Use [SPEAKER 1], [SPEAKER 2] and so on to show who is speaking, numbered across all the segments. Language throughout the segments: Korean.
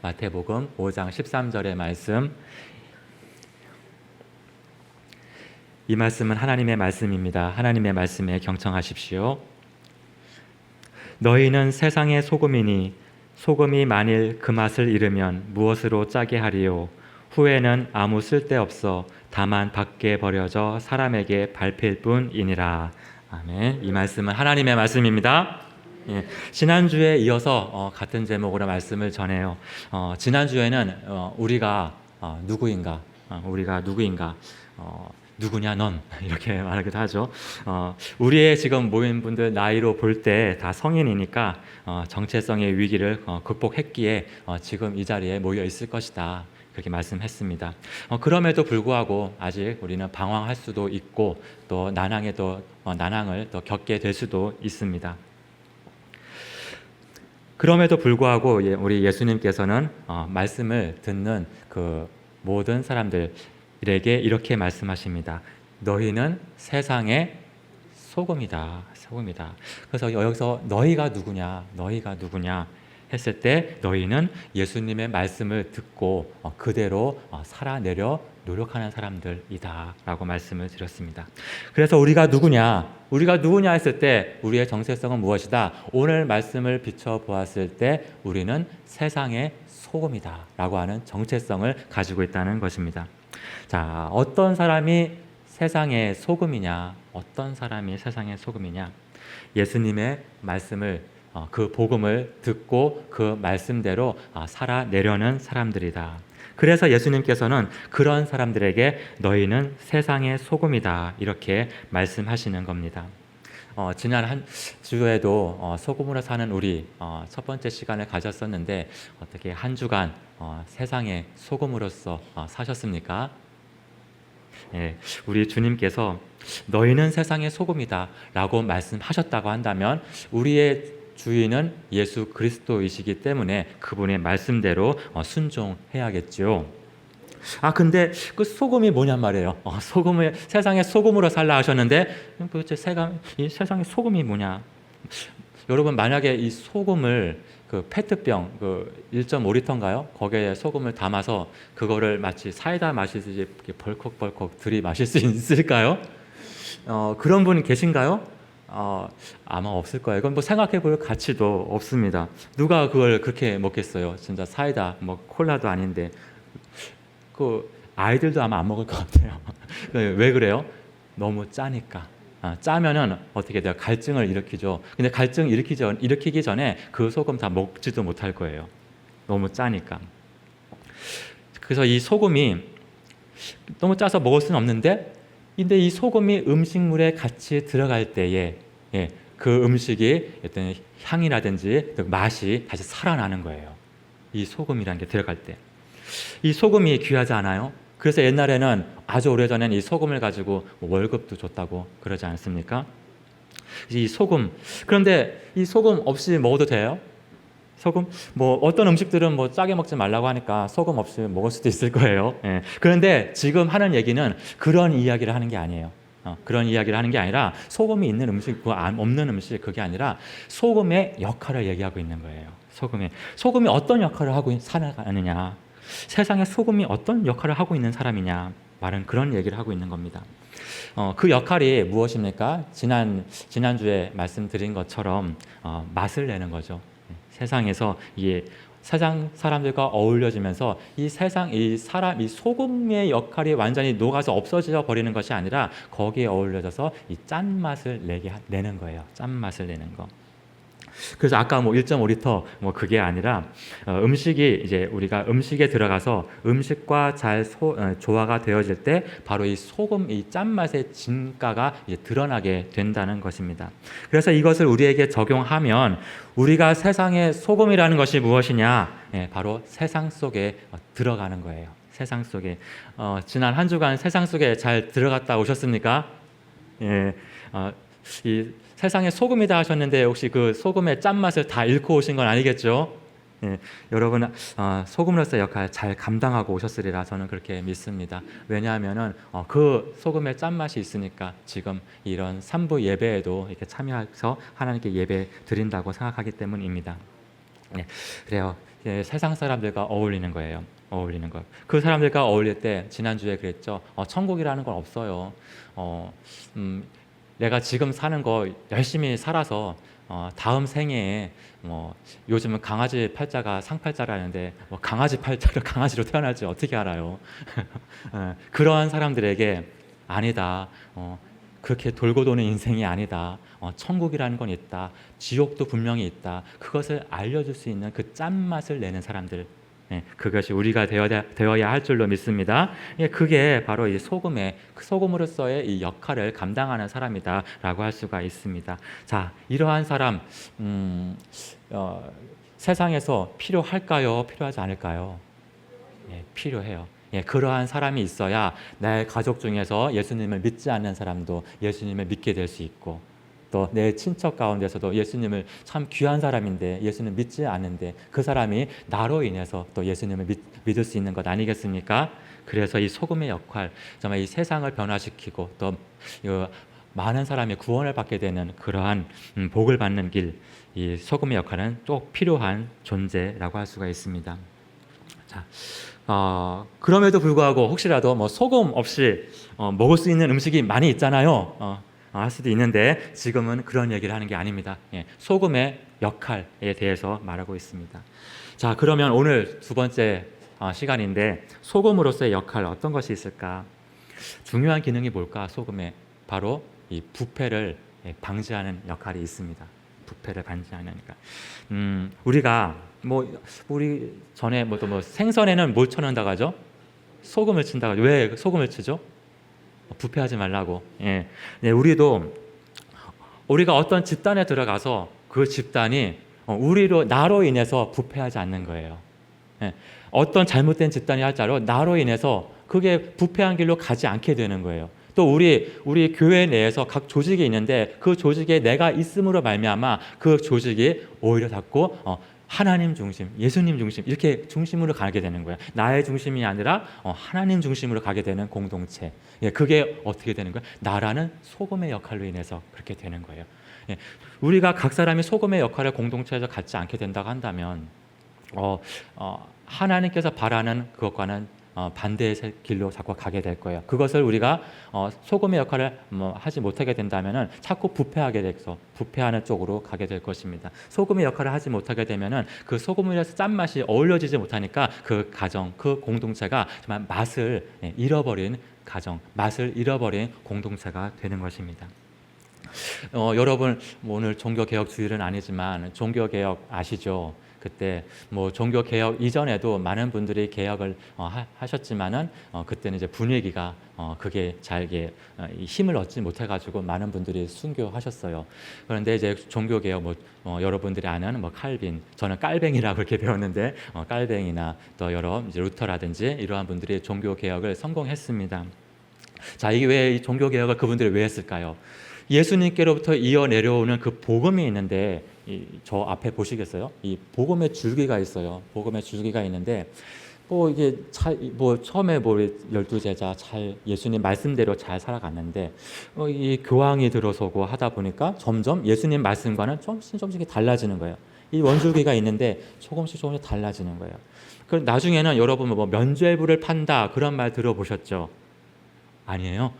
[SPEAKER 1] 마태복음 5장 13절의 말씀. 이 말씀은 하나님의 말씀입니다. 하나님의 말씀에 경청하십시오. 너희는 세상의 소금이니 소금이 만일 그 맛을 잃으면 무엇으로 짜게 하리요? 후에는 아무 쓸데없어 다만 밖에 버려져 사람에게 밟힐 뿐이니라. 아멘. 이 말씀은 하나님의 말씀입니다. 예, 지난주에 이어서 같은 제목으로 말씀을 전해요. 지난주에는 우리가 누구인가, 누구냐 넌 이렇게 말하기도 하죠. 우리의 지금 모인 분들 나이로 볼 때 다 성인이니까 정체성의 위기를 극복했기에 지금 이 자리에 모여 있을 것이다, 그렇게 말씀했습니다. 그럼에도 불구하고 아직 우리는 방황할 수도 있고 또 난항을 또 겪게 될 수도 있습니다. 그럼에도 불구하고 우리 예수님께서는 말씀을 듣는 그 모든 사람들에게 이렇게 말씀하십니다. 너희는 세상의 소금이다. 그래서 여기서 너희가 누구냐 했을 때 너희는 예수님의 말씀을 듣고 그대로 살아내려 노력하는 사람들이다 라고 말씀을 드렸습니다. 그래서 우리가 누구냐 했을 때 우리의 정체성은 무엇이다? 오늘 말씀을 비춰보았을 때 우리는 세상의 소금이다 라고 하는 정체성을 가지고 있다는 것입니다. 자, 어떤 사람이 세상의 소금이냐? 예수님의 말씀을 그 복음을 듣고 그 말씀대로 살아내려는 사람들이다. 그래서 예수님께서는 그런 사람들에게 너희는 세상의 소금이다 이렇게 말씀하시는 겁니다. 지난 한 주에도 소금으로 사는 우리 첫 번째 시간을 가졌었는데 어떻게 한 주간 세상의 소금으로서 사셨습니까? 예, 우리 주님께서 너희는 세상의 소금이다 라고 말씀하셨다고 한다면 우리의 주인은 예수 그리스도이시기 때문에 그분의 말씀대로 순종해야겠죠. 근데 그 소금이 뭐냔 말이에요. 소금을 세상의 소금으로 살라 하셨는데 도대체 이 세상의 소금이 뭐냐? 여러분, 만약에 이 소금을 그 페트병 1.5리터인가요? 거기에 소금을 담아서 그거를 마치 사이다 마시듯이 이렇게 벌컥벌컥 들이마실 수 있을까요? 그런 분 계신가요? 아마 없을 거예요. 이건 생각해 볼 가치도 없습니다. 누가 그걸 그렇게 먹겠어요? 진짜 사이다, 콜라도 아닌데. 아이들도 아마 안 먹을 것 같아요. 왜 그래요? 너무 짜니까. 짜면은 어떻게 돼요? 갈증을 일으키죠. 근데 갈증 일으키기 전에 그 소금 다 먹지도 못할 거예요. 너무 짜니까. 그래서 이 소금이 너무 짜서 먹을 수는 없는데, 근데 이 소금이 음식물에 같이 들어갈 때에 그 음식이 어떤 향이라든지 맛이 다시 살아나는 거예요. 이 소금이라는 게 들어갈 때. 이 소금이 귀하지 않아요? 그래서 옛날에는 아주 오래전엔 이 소금을 가지고 월급도 줬다고 그러지 않습니까? 이 소금, 그런데 이 소금 없이 먹어도 돼요? 소금? 어떤 음식들은 짜게 먹지 말라고 하니까 소금 없이 먹을 수도 있을 거예요. 그런데 지금 하는 얘기는 그런 이야기를 하는 게 아니에요. 그런 이야기를 하는 게 아니라 소금이 있는 음식, 없는 음식, 그게 아니라 소금의 역할을 얘기하고 있는 거예요. 소금이 어떤 역할을 하고 살아가느냐, 세상에 소금이 어떤 역할을 하고 있는 사람이냐, 말은 그런 얘기를 하고 있는 겁니다. 그 역할이 무엇입니까? 지난주에 말씀드린 것처럼 맛을 내는 거죠. 세상에서 세상 사람들과 어울려지면서 이 소금의 역할이 완전히 녹아서 없어져 버리는 것이 아니라 거기에 어울려져서 이 짠맛을 내는 거예요. 짠맛을 내는 거. 그래서 아까 1.5리터 그게 아니라 음식이 이제 우리가 음식에 들어가서 음식과 잘 조화가 되어질 때 바로 이 소금, 이 짠맛의 진가가 이제 드러나게 된다는 것입니다. 그래서 이것을 우리에게 적용하면 우리가 세상의 소금이라는 것이 무엇이냐? 바로 세상 속에 들어가는 거예요. 세상 속에 지난 한 주간 세상 속에 잘 들어갔다 오셨습니까? 이 세상에 소금이다 하셨는데 혹시 그 소금의 짠맛을 다 잃고 오신 건 아니겠죠? 여러분 소금으로서 역할 잘 감당하고 오셨으리라 저는 그렇게 믿습니다. 왜냐하면 그 소금의 짠맛이 있으니까 지금 이런 3부 예배에도 이렇게 참여해서 하나님께 예배 드린다고 생각하기 때문입니다. 그래요. 세상 사람들과 어울리는 거예요. 어울리는 것. 그 사람들과 어울릴 때 지난주에 그랬죠. 천국이라는 건 없어요. 내가 지금 사는 거 열심히 살아서 다음 생애에 요즘은 강아지 팔자가 상팔자라는데 강아지 팔자로 강아지로 태어날지 어떻게 알아요? 그러한 사람들에게 아니다. 그렇게 돌고 도는 인생이 아니다. 천국이라는 건 있다. 지옥도 분명히 있다. 그것을 알려줄 수 있는 그 짠맛을 내는 사람들. 그것이 우리가 되어야 할 줄로 믿습니다. 그게 바로 이 소금으로서의 이 역할을 감당하는 사람이다라고 할 수가 있습니다. 자, 이러한 사람 세상에서 필요할까요? 필요하지 않을까요? 필요해요. 그러한 사람이 있어야 내 가족 중에서 예수님을 믿지 않는 사람도 예수님을 믿게 될 수 있고, 또 내 친척 가운데서도 예수님을 참 귀한 사람인데 예수님 믿지 않는데 그 사람이 나로 인해서 또 예수님을 믿을 수 있는 것 아니겠습니까? 그래서 이 소금의 역할, 정말 이 세상을 변화시키고 또 많은 사람이 구원을 받게 되는 그러한 복을 받는 길, 이 소금의 역할은 꼭 필요한 존재라고 할 수가 있습니다. 자, 그럼에도 불구하고 혹시라도 소금 없이 먹을 수 있는 음식이 많이 있잖아요. 할 수도 있는데 지금은 그런 얘기를 하는 게 아닙니다. 소금의 역할에 대해서 말하고 있습니다. 자, 그러면 오늘 두 번째 시간인데 소금으로서의 역할 어떤 것이 있을까? 중요한 기능이 뭘까? 소금의 바로 이 부패를 방지하는 역할이 있습니다. 부패를 방지하니까. 우리가 우리 전에 또 생선에는 뭘 쳐넣는다고 하죠? 소금을 친다고 하죠. 왜 소금을 치죠? 부패하지 말라고. 우리가 어떤 집단에 들어가서 그 집단이 나로 인해서 부패하지 않는 거예요. 어떤 잘못된 집단이 할자로 나로 인해서 그게 부패한 길로 가지 않게 되는 거예요. 또 우리 교회 내에서 각 조직이 있는데 그 조직에 내가 있음으로 말미암아 그 조직이 오히려 자꾸 하나님 중심, 예수님 중심 이렇게 중심으로 가게 되는 거예요. 나의 중심이 아니라 하나님 중심으로 가게 되는 공동체. 그게 어떻게 되는 거예요? 나라는 소금의 역할로 인해서 그렇게 되는 거예요. 우리가 각 사람이 소금의 역할을 공동체에서 갖지 않게 된다고 한다면 하나님께서 바라는 그것과는 반대의 길로 자꾸 가게 될 거예요. 그것을 우리가 소금의 역할을 하지 못하게 된다면은 자꾸 부패하게 돼서 부패하는 쪽으로 가게 될 것입니다. 소금의 역할을 하지 못하게 되면은 그 소금이라서 짠맛이 어울려지지 못하니까 그 가정, 그 공동체가 정말 맛을 잃어버린 가정, 맛을 잃어버린 공동체가 되는 것입니다. 여러분 오늘 종교개혁 주일은 아니지만 종교개혁 아시죠? 그때 종교개혁 이전에도 많은 분들이 개혁을 하셨지만은 그때는 이제 분위기가 그게 잘 힘을 얻지 못해가지고 많은 분들이 순교하셨어요. 그런데 이제 종교개혁 여러분들이 아는 칼빈, 저는 깔뱅이라고 이렇게 배웠는데 깔뱅이나 또 여러 이제 루터라든지 이러한 분들이 종교개혁을 성공했습니다. 자, 이게 왜 이 종교개혁을 그분들이 왜 했을까요? 예수님께로부터 이어 내려오는 그 복음이 있는데 저 앞에 보시겠어요? 이 복음의 줄기가 있어요. 복음의 줄기가 있는데 이게 처음에 12제자 잘 예수님 말씀대로 잘 살아갔는데 이 교황이 들어서고 하다 보니까 점점 예수님 말씀과는 조금씩 달라지는 거예요. 이 원줄기가 있는데 조금씩 달라지는 거예요. 그 나중에는 여러분 면죄부를 판다 그런 말 들어보셨죠? 아니에요?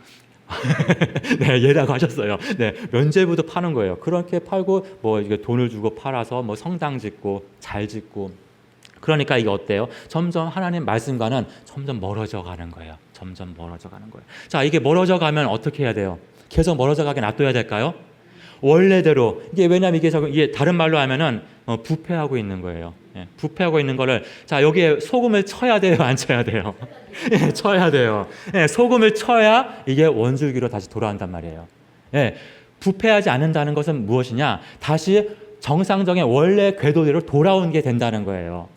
[SPEAKER 1] 네, 예라고 하셨어요. 네, 면죄부도 파는 거예요. 그렇게 팔고 이게 돈을 주고 팔아서 성당 짓고 잘 짓고. 그러니까 이게 어때요? 점점 하나님 말씀과는 점점 멀어져 가는 거예요. 점점 멀어져 가는 거예요. 자, 이게 멀어져 가면 어떻게 해야 돼요? 계속 멀어져 가게 놔둬야 될까요? 원래대로. 왜냐하면 이게 다른 말로 하면은 부패하고 있는 거예요. 부패하고 있는 거를 여기에 소금을 쳐야 돼요, 안 쳐야 돼요? 쳐야 돼요. 소금을 쳐야 이게 원줄기로 다시 돌아온단 말이에요. 부패하지 않는다는 것은 무엇이냐? 다시 정상적인 원래 궤도대로 돌아오는 게 된다는 거예요.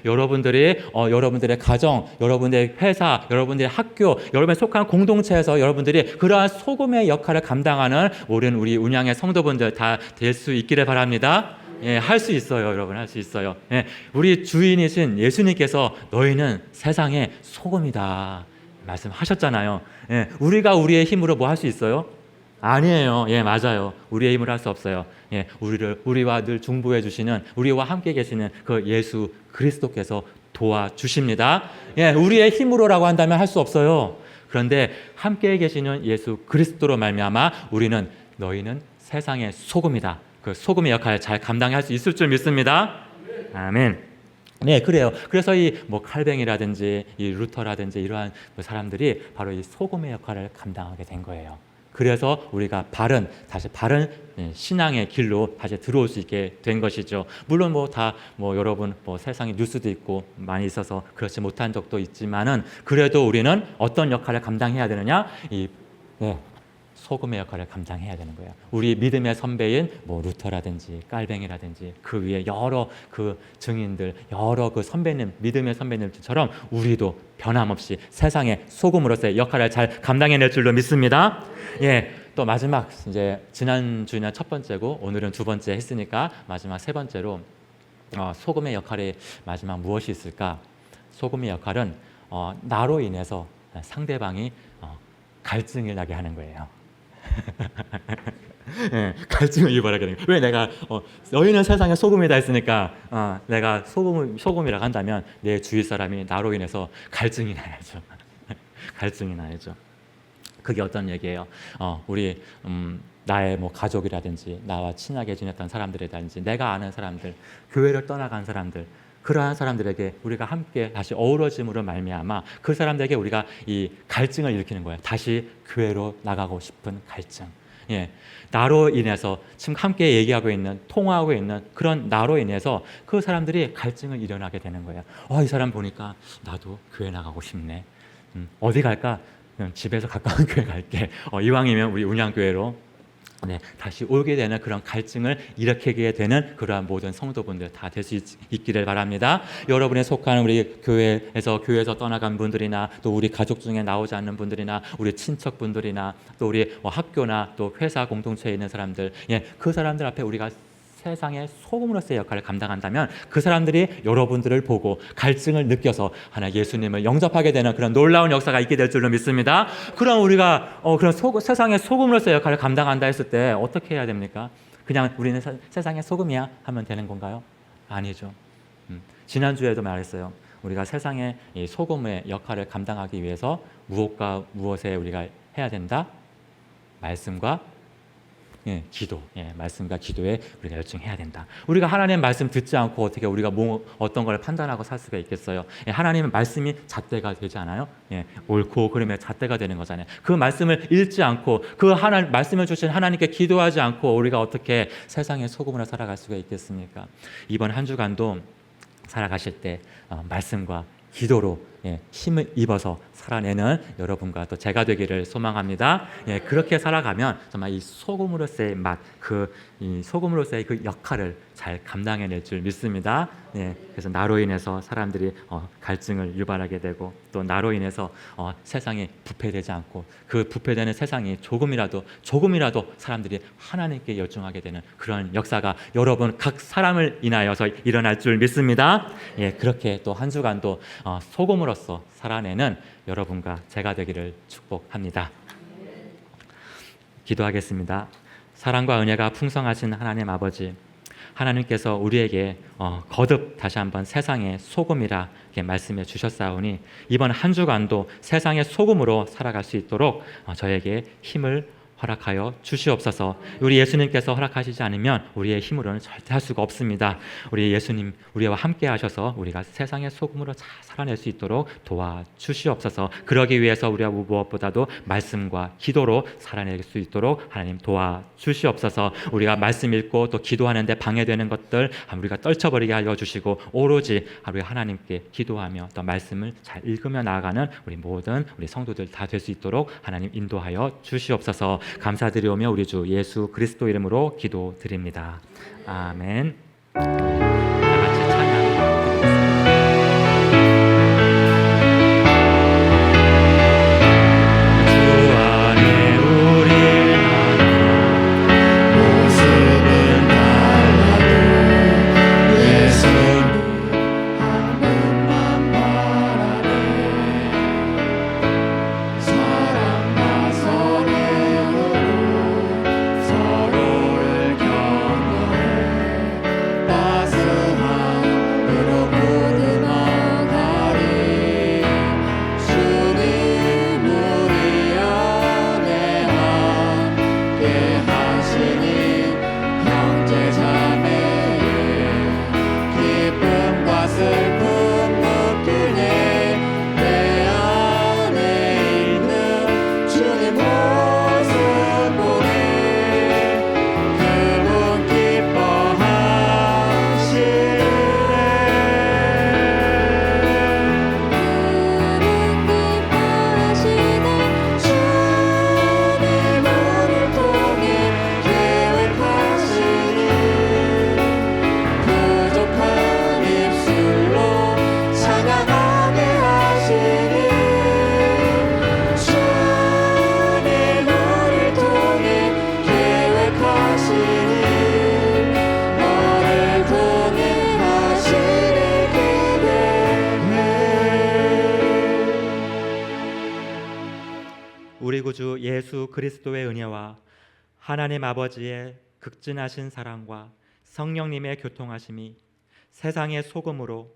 [SPEAKER 1] 여러분들이 여러분들의 가정, 여러분들의 회사, 여러분들의 학교, 여러분의 속한 공동체에서 여러분들이 그러한 소금의 역할을 감당하는 우리 운양의 성도분들 다 될 수 있기를 바랍니다. 할 수 있어요, 여러분, 할 수 있어요. 우리 주인이신 예수님께서 너희는 세상의 소금이다 말씀하셨잖아요. 우리가 우리의 힘으로 뭐 할 수 있어요? 아니에요. 예, 맞아요. 우리의 힘으로 할 수 없어요. 예, 우리와 늘 중보해 주시는, 우리와 함께 계시는 그 예수 그리스도께서 도와주십니다. 예, 우리의 힘으로라고 한다면 할 수 없어요. 그런데 함께 계시는 예수 그리스도로 말미암아 우리는, 너희는 세상의 소금이다. 그 소금의 역할을 잘 감당할 수 있을 줄 믿습니다. 아멘. 네, 그래요. 그래서 이 칼뱅이라든지 이 루터라든지 이러한 사람들이 바로 이 소금의 역할을 감당하게 된 거예요. 그래서 우리가 다시 바른 신앙의 길로 다시 들어올 수 있게 된 것이죠. 물론 여러분 세상에 뉴스도 있고 많이 있어서 그렇지 못한 적도 있지만은, 그래도 우리는 어떤 역할을 감당해야 되느냐? 소금의 역할을 감당해야 되는 거예요. 우리 믿음의 선배인 루터라든지 깔뱅이라든지 그 위에 여러 그 증인들, 여러 그 선배님, 믿음의 선배님들처럼 우리도 변함없이 세상의 소금으로서의 역할을 잘 감당해낼 줄로 믿습니다. 예, 또 마지막, 이제 지난주는 첫 번째고 오늘은 두 번째 했으니까 마지막 세 번째로 소금의 역할이 마지막 무엇이 있을까? 소금의 역할은 나로 인해서 상대방이 갈증을 나게 하는 거예요. 예, 갈증을 유발하게 되는 거예요. 왜? 내가 너희는 세상에 소금이다 했으니까 내가 소금이라고 한다면 내 주위 사람이 나로 인해서 갈증이 나야죠. 갈증이 나야죠. 그게 어떤 얘기예요? 우리 나의 가족이라든지 나와 친하게 지냈던 사람들이라든지 내가 아는 사람들, 교회를 떠나간 사람들, 그러한 사람들에게 우리가 함께 다시 어우러짐으로 말미암아 그 사람들에게 우리가 이 갈증을 일으키는 거예요. 다시 교회로 나가고 싶은 갈증. 예, 나로 인해서 지금 함께 얘기하고 있는, 통화하고 있는 그런 나로 인해서 그 사람들이 갈증을 일어나게 되는 거예요. 이 사람 보니까 나도 교회 나가고 싶네. 어디 갈까? 그냥 집에서 가까운 교회 갈게. 이왕이면 우리 운양교회로 다시 오게 되는 그런 갈증을 일으키게 되는 그러한 모든 성도분들 다 될 수 있기를 바랍니다. 여러분의 속하는 우리 교회에서 떠나간 분들이나 또 우리 가족 중에 나오지 않는 분들이나 우리 친척분들이나 또 우리 학교나 또 회사 공동체에 있는 사람들, 그 사람들 앞에 우리가 세상의 소금으로서의 역할을 감당한다면 그 사람들이 여러분들을 보고 갈증을 느껴서 하나 예수님을 영접하게 되는 그런 놀라운 역사가 있게 될 줄로 믿습니다. 그럼 우리가 그런 세상의 소금으로서의 역할을 감당한다 했을 때 어떻게 해야 됩니까? 그냥 우리는 세상의 소금이야 하면 되는 건가요? 아니죠. 지난주에도 말했어요. 우리가 세상의 이 소금의 역할을 감당하기 위해서 무엇과 무엇에 우리가 해야 된다? 말씀과 기도, 말씀과 기도에 우리가 열중해야 된다. 우리가 하나님의 말씀 듣지 않고 어떻게 우리가 어떤 걸 판단하고 살 수가 있겠어요? 하나님의 말씀이 잣대가 되지 않아요? 옳고 그름의 잣대가 되는 거잖아요. 그 말씀을 읽지 않고 그 말씀을 주신 하나님께 기도하지 않고 우리가 어떻게 세상의 소금으로 살아갈 수가 있겠습니까? 이번 한 주간도 살아가실 때 말씀과 기도로 힘을 입어서 살아내는 여러분과 또 제가 되기를 소망합니다. 그렇게 살아가면 정말 이 소금으로서의 맛, 이 소금으로서의 그 역할을 잘 감당해낼 줄 믿습니다. 그래서 나로 인해서 사람들이 갈증을 유발하게 되고 또 나로 인해서 세상이 부패되지 않고 그 부패되는 세상이 조금이라도 사람들이 하나님께 열중하게 되는 그런 역사가 여러분 각 사람을 인하여서 일어날 줄 믿습니다. 그렇게 또 한 주간도 소금으로서 살아내는 여러분과 제가 되기를 축복합니다. 기도하겠습니다. 사랑과 은혜가 풍성하신 하나님 아버지, 하나님께서 우리에게 거듭 다시 한번 세상의 소금이라 이렇게 말씀해 주셨사오니 이번 한 주간도 세상의 소금으로 살아갈 수 있도록 저에게 힘을 허락하여 주시옵소서. 우리 예수님께서 허락하시지 않으면 우리의 힘으로는 절대 할 수가 없습니다. 우리 예수님 우리와 함께 하셔서 우리가 세상의 소금으로 잘 살아낼 수 있도록 도와주시옵소서. 그러기 위해서 우리가 무엇보다도 말씀과 기도로 살아낼 수 있도록 하나님 도와주시옵소서. 우리가 말씀 읽고 또 기도하는데 방해되는 것들 우리가 떨쳐버리게 하여 주시고 오로지 우리 하나님께 기도하며 또 말씀을 잘 읽으며 나아가는 우리 모든 우리 성도들 다 될 수 있도록 하나님 인도하여 주시옵소서. 감사드리오며 우리 주 예수 그리스도 이름으로 기도드립니다. 아멘. 다 같이 찬양. 예수 그리스도의 은혜와 하나님 아버지의 극진하신 사랑과 성령님의 교통하심이 세상의 소금으로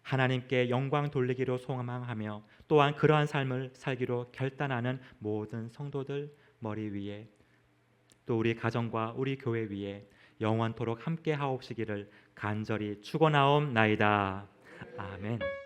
[SPEAKER 1] 하나님께 영광 돌리기로 소망하며 또한 그러한 삶을 살기로 결단하는 모든 성도들 머리 위에 또 우리 가정과 우리 교회 위에 영원토록 함께 하옵시기를 간절히 축원하옵나이다. 아멘.